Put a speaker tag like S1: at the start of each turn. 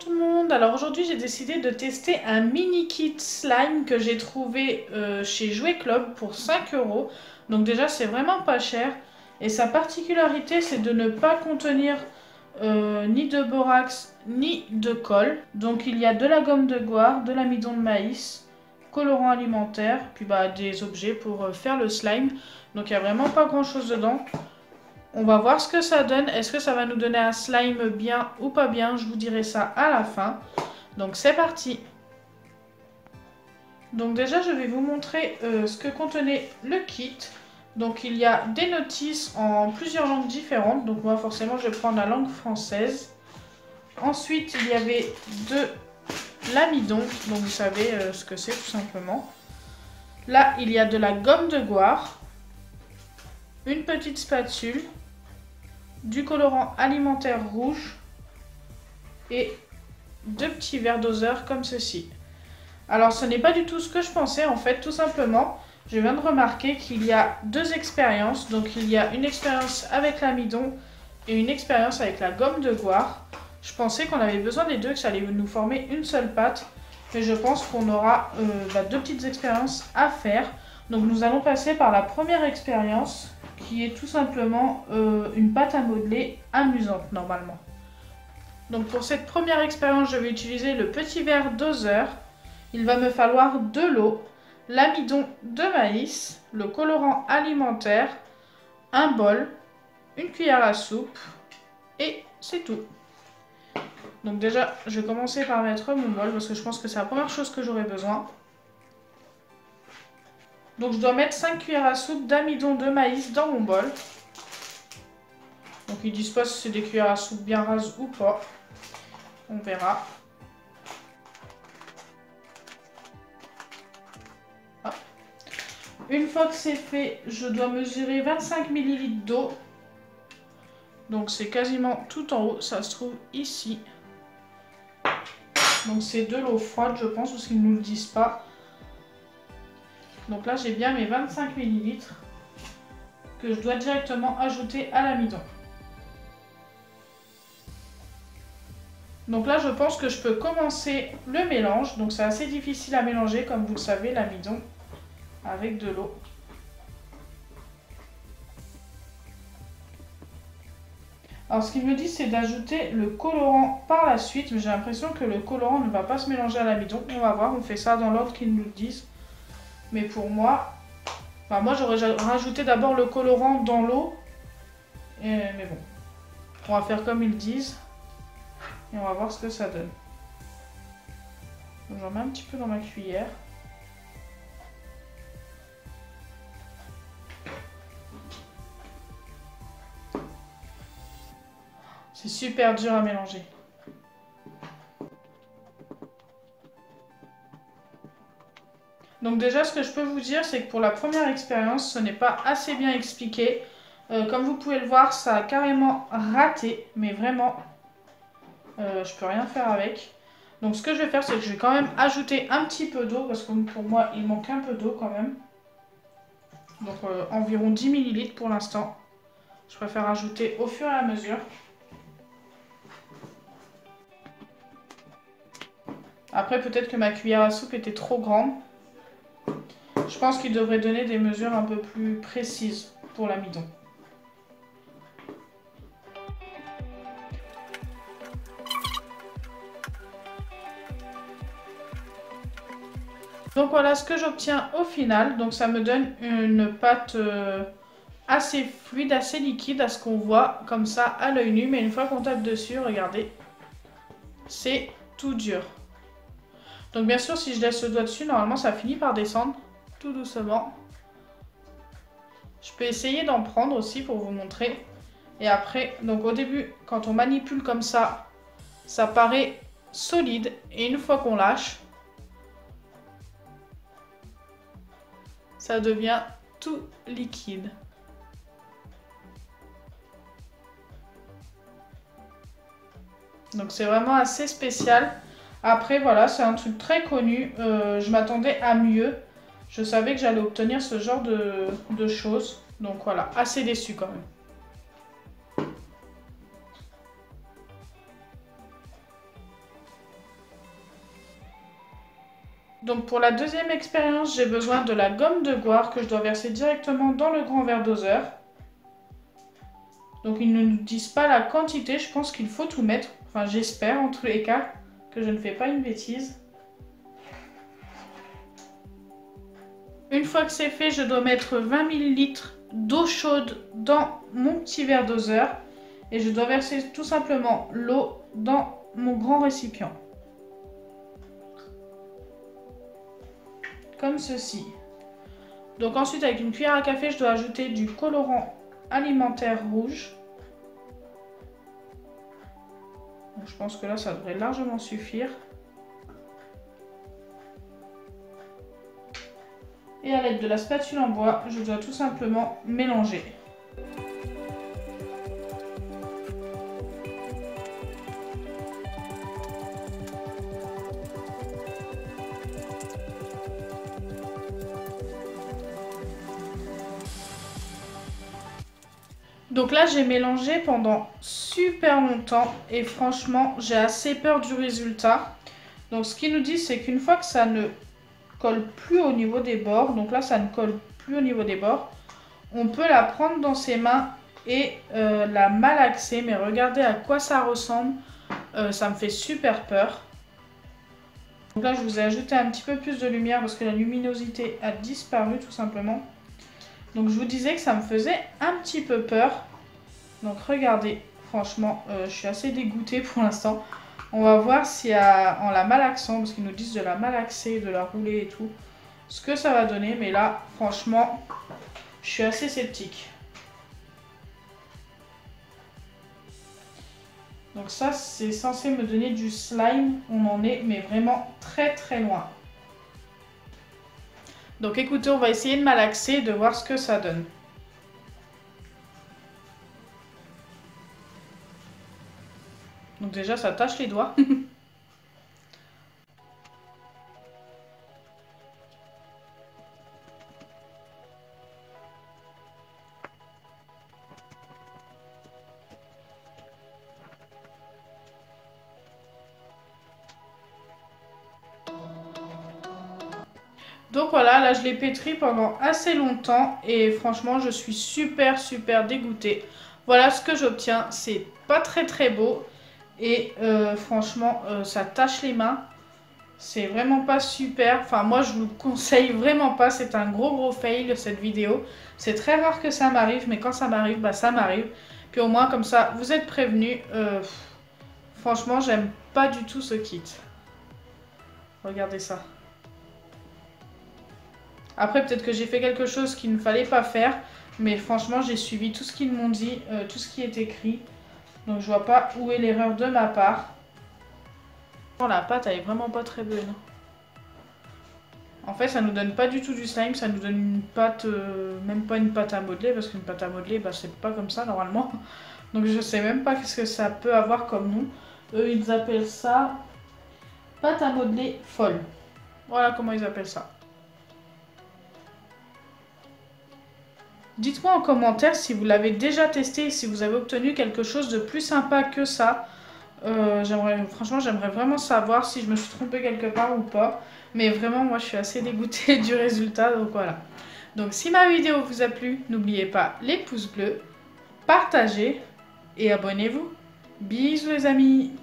S1: tout le monde, alors aujourd'hui j'ai décidé de tester un mini kit slime que j'ai trouvé chez Jouet Club pour 5 €. Donc déjà c'est vraiment pas cher et sa particularité c'est de ne pas contenir ni de borax ni de colle. Donc il y a de la gomme de goire, de l'amidon de maïs, colorant alimentaire, puis des objets pour faire le slime. Donc il n'y a vraiment pas grand chose dedans. On va voir ce que ça donne. Est-ce que ça va nous donner un slime bien ou pas bien? Je vous dirai ça à la fin. Donc c'est parti. Donc déjà je vais vous montrer ce que contenait le kit. Donc il y a des notices en plusieurs langues différentes. Donc moi forcément je vais prendre la langue française. Ensuite il y avait de l'amidon. Donc vous savez ce que c'est tout simplement. Là il y a de la gomme de goire. Une petite spatule. Du colorant alimentaire rouge et 2 petits verres doseurs comme ceci. Alors ce n'est pas du tout ce que je pensais en fait, tout simplement. Je viens de remarquer qu'il y a 2 expériences. Donc il y a une expérience avec l'amidon et une expérience avec la gomme de goire. Je pensais qu'on avait besoin des deux, que ça allait nous former une seule pâte. Mais je pense qu'on aura 2 petites expériences à faire. Donc nous allons passer par la première expérience, qui est tout simplement une pâte à modeler amusante normalement. Donc pour cette première expérience, je vais utiliser le petit verre doseur. Il va me falloir de l'eau, l'amidon de maïs, le colorant alimentaire, un bol, une cuillère à soupe et c'est tout. Donc déjà, je vais commencer par mettre mon bol parce que je pense que c'est la première chose que j'aurai besoin. Donc je dois mettre 5 cuillères à soupe d'amidon de maïs dans mon bol. Donc ils disent pas si c'est des cuillères à soupe bien rases ou pas. On verra. Ah. Une fois que c'est fait, je dois mesurer 25 ml d'eau. Donc c'est quasiment tout en haut, ça se trouve ici. Donc c'est de l'eau froide je pense, parce qu'ils ne nous le disent pas. Donc là j'ai bien mes 25 ml que je dois directement ajouter à l'amidon. Donc là je pense que je peux commencer le mélange. Donc c'est assez difficile à mélanger comme vous le savez, l'amidon avec de l'eau. Alors ce qu'il me dit c'est d'ajouter le colorant par la suite. Mais j'ai l'impression que le colorant ne va pas se mélanger à l'amidon. On va voir, on fait ça dans l'ordre qu'ils nous le disent. Mais pour moi, moi j'aurais rajouté d'abord le colorant dans l'eau. Mais bon, on va faire comme ils disent. Et on va voir ce que ça donne. J'en mets un petit peu dans ma cuillère. C'est super dur à mélanger. Donc déjà, ce que je peux vous dire, c'est que pour la première expérience, ce n'est pas assez bien expliqué. Comme vous pouvez le voir, ça a carrément raté, mais vraiment, je peux rien faire avec. Donc ce que je vais faire, c'est que je vais quand même ajouter un petit peu d'eau, parce que pour moi, il manque un peu d'eau quand même. Donc environ 10 ml pour l'instant. Je préfère ajouter au fur et à mesure. Après, peut-être que ma cuillère à soupe était trop grande. Je pense qu'il devrait donner des mesures un peu plus précises pour l'amidon. Donc voilà ce que j'obtiens au final. Donc ça me donne une pâte assez fluide, assez liquide à ce qu'on voit comme ça à l'œil nu. Mais une fois qu'on tape dessus, regardez, c'est tout dur. Donc bien sûr, si je laisse le doigt dessus, normalement ça finit par descendre tout doucement. Je peux essayer d'en prendre aussi pour vous montrer. Et après, donc au début, quand on manipule comme ça, ça paraît solide. Et une fois qu'on lâche, ça devient tout liquide. Donc c'est vraiment assez spécial. Après voilà, c'est un truc très connu. Je m'attendais à mieux. Je savais que j'allais obtenir ce genre de choses. Donc voilà, assez déçu quand même. Donc pour la deuxième expérience, j'ai besoin de la gomme de goire que je dois verser directement dans le grand verre doseur. Donc ils ne nous disent pas la quantité, je pense qu'il faut tout mettre. Enfin j'espère en tous les cas que je ne fais pas une bêtise. Une fois que c'est fait, je dois mettre 20 ml d'eau chaude dans mon petit verre doseur. Et je dois verser tout simplement l'eau dans mon grand récipient. Comme ceci. Donc ensuite avec une cuillère à café, je dois ajouter du colorant alimentaire rouge. Donc, je pense que là ça devrait largement suffire. Et à l'aide de la spatule en bois, je dois tout simplement mélanger. Donc là, j'ai mélangé pendant super longtemps et franchement, j'ai assez peur du résultat. Donc ce qu'ils nous disent, c'est qu'une fois que ça ne colle plus au niveau des bords, donc là, ça ne colle plus au niveau des bords, on peut la prendre dans ses mains et la malaxer. Mais regardez à quoi ça ressemble, ça me fait super peur. Donc là, je vous ai ajouté un petit peu plus de lumière parce que la luminosité a disparu tout simplement. Donc je vous disais que ça me faisait un petit peu peur. Donc regardez, franchement, je suis assez dégoûtée pour l'instant. On va voir si en la malaxant, parce qu'ils nous disent de la malaxer, de la rouler et tout, ce que ça va donner. Mais là, franchement, je suis assez sceptique. Donc ça, c'est censé me donner du slime. On en est, mais vraiment très très loin. Donc écoutez, on va essayer de malaxer et de voir ce que ça donne. Donc déjà, ça tâche les doigts. Donc voilà, là je l'ai pétri pendant assez longtemps et franchement je suis super dégoûtée. Voilà ce que j'obtiens, c'est pas très beau et franchement ça tâche les mains. C'est vraiment pas super, enfin moi je vous le conseille vraiment pas, c'est un gros fail cette vidéo. C'est très rare que ça m'arrive mais quand ça m'arrive, bah ça m'arrive. Puis au moins comme ça vous êtes prévenus. Franchement j'aime pas du tout ce kit. Regardez ça. Après, peut-être que j'ai fait quelque chose qu'il ne fallait pas faire. Mais franchement, j'ai suivi tout ce qu'ils m'ont dit, tout ce qui est écrit. Donc, je vois pas où est l'erreur de ma part. La pâte, elle est vraiment pas très bonne. En fait, ça nous donne pas du tout du slime. Ça nous donne une pâte, même pas une pâte à modeler. Parce qu'une pâte à modeler, bah, c'est pas comme ça normalement. Donc, je sais même pas qu'est-ce que ça peut avoir comme nom. Eux, ils appellent ça pâte à modeler folle. Voilà comment ils appellent ça. Dites-moi en commentaire si vous l'avez déjà testé et si vous avez obtenu quelque chose de plus sympa que ça. Franchement, j'aimerais vraiment savoir si je me suis trompée quelque part ou pas. Mais vraiment, moi, je suis assez dégoûtée du résultat. Donc voilà. Donc si ma vidéo vous a plu, n'oubliez pas les pouces bleus, partagez et abonnez-vous. Bisous les amis!